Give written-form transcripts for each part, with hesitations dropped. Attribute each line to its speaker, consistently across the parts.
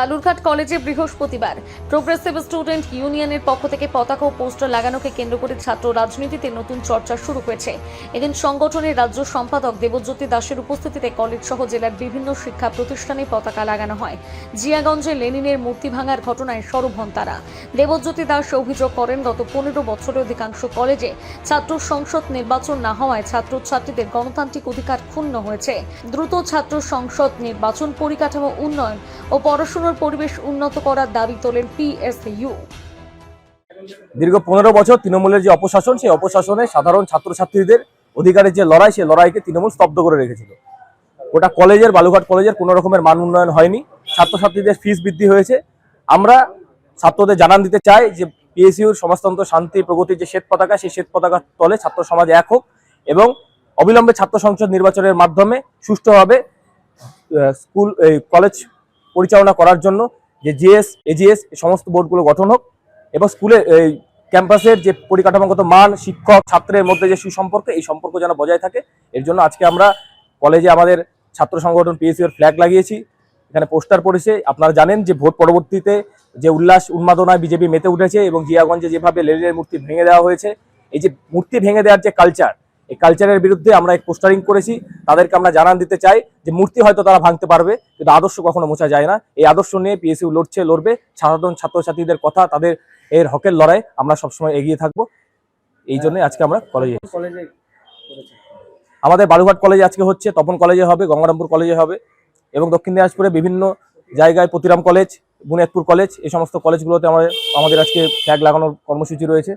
Speaker 1: বালুরঘাট কলেজে বৃহস্পতিবার progressive student ইউনিয়নের পক্ষ থেকে পতাকা ও পোস্টার লাগানোকে কেন্দ্র করে ছাত্র রাজনীতিতে নতুন চর্চা শুরু হয়েছে। এদিন সংগঠনের রাজ্য সম্পাদক দেবজ্যোতি দাসের উপস্থিতিতে কলেজ সহ জেলার বিভিন্ন শিক্ষা প্রতিষ্ঠানে পতাকা লাগানো হয়। জিয়াগঞ্জে লেনিনের মূর্তি ভাঙার ঘটনায় সরব হন তারা। দেবজ্যোতি দাস অভিযোগ করেন, গত 15 বছরের অধিকাংশ কলেজে ছাত্র সংসদ নির্বাচন না হওয়ায় ছাত্রছাত্রীদের গণতান্ত্রিক অধিকার ক্ষুণ্ণ হয়েছে। দ্রুত ছাত্র সংসদ নির্বাচন, পরিকাঠামো উন্নয়ন ও পড়াশোনার পরিবেশ উন্নত করার দাবি তোলেন পিএসইউ।
Speaker 2: দীর্ঘ 15 বছর তৃণমূলের যে অপশাসন, সেই অপশাসনে সাধারণ ছাত্রছাত্রীদের অধিকারের যে লড়াই, সেই লড়াইকে তৃণমূল স্তব্ধ করে রেখেছিল। গোটা কলেজের, বালুঘাট কলেজের কোনো রকমের মান উন্নয়ন হয়নি, ছাত্রছাত্রীদের ফিস বৃদ্ধি হয়েছে। আমরা ছাত্রদের জানান দিতে চাই যে পিএসইউর সমাজতন্ত্র, শান্তি, প্রগতির যে শ্বেত পতাকা, সেই শ্বেত পতাকার তলে ছাত্র সমাজ এক হোক এবং অবিলম্বে ছাত্র সংসদ নির্বাচনের মাধ্যমে সুষ্ঠুভাবে স্কুল কলেজ পরিচালনা করার জন্য যে জিএস, এজিএস সমস্ত বোর্ডগুলো গঠন হোক এবং স্কুলে ক্যাম্পাসের যে পরিকাঠামোগত মান, শিক্ষক ছাত্রের মধ্যে যে সুসম্পর্ক, এই সম্পর্ক যেন বজায় থাকে। এর জন্য আজকে আমরা কলেজে আমাদের ছাত্র সংগঠন পিএসইউর ফ্ল্যাগ লাগিয়েছি, এখানে পোস্টার পড়েছে। আপনারা জানেন যে ভোট পরবর্তীতে যে উল্লাস উন্মাদনায় বিজেপি মেতে উঠেছে এবং জিয়াগঞ্জে যেভাবে লেনিনের মূর্তি ভেঙে দেওয়া হয়েছে, এই যে মূর্তি ভেঙে দেওয়ার যে কালচার, এই কালচারের বিরুদ্ধে আমরা এক পোস্টারিং করেছি। তাদেরকে আমরা জানান দিতে চাই যে মূর্তি হয়তো তারা ভাঙতে পারবে, কিন্তু আদর্শ কখনো মোছা যায় না। এই আদর্শ নিয়ে পিএসইউ লড়বে। সাধারণ ছাত্রছাত্রীদের কথা, তাদের এর হকের লড়াই আমরা সবসময় এগিয়ে থাকবো। এই জন্য আজকে আমরা কলেজে আমাদের বালুঘাট কলেজে আজকে হচ্ছে, তপন কলেজে হবে, গঙ্গারামপুর কলেজে হবে এবং দক্ষিণ দিনাজপুরে বিভিন্ন জায়গায় প্রতিরাম কলেজ, বুনিয়াদপুর কলেজ, এই সমস্ত কলেজগুলোতে আমাদের আজকে ফ্ল্যাগ লাগানোর কর্মসূচি রয়েছে।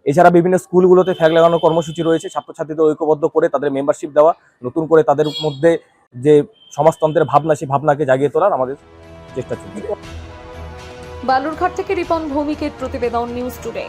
Speaker 2: এছাড়া বিভিন্ন স্কুলগুলোতে ফ্ল্যাগ লাগানোর কর্মসূচি রয়েছে। ছাত্রছাত্রীদের ঐক্যবদ্ধ করে তাদের মেম্বারশিপ দেওয়া, নতুন করে তাদের মধ্যে যে সমাজতন্ত্রের ভাবনা, সেই ভাবনাকে জাগিয়ে তোলার আমাদের চেষ্টা চলছে।
Speaker 1: বালুরঘাট থেকে রিপন ভৌমিকের প্রতিবেদন, নিউজ টুডে।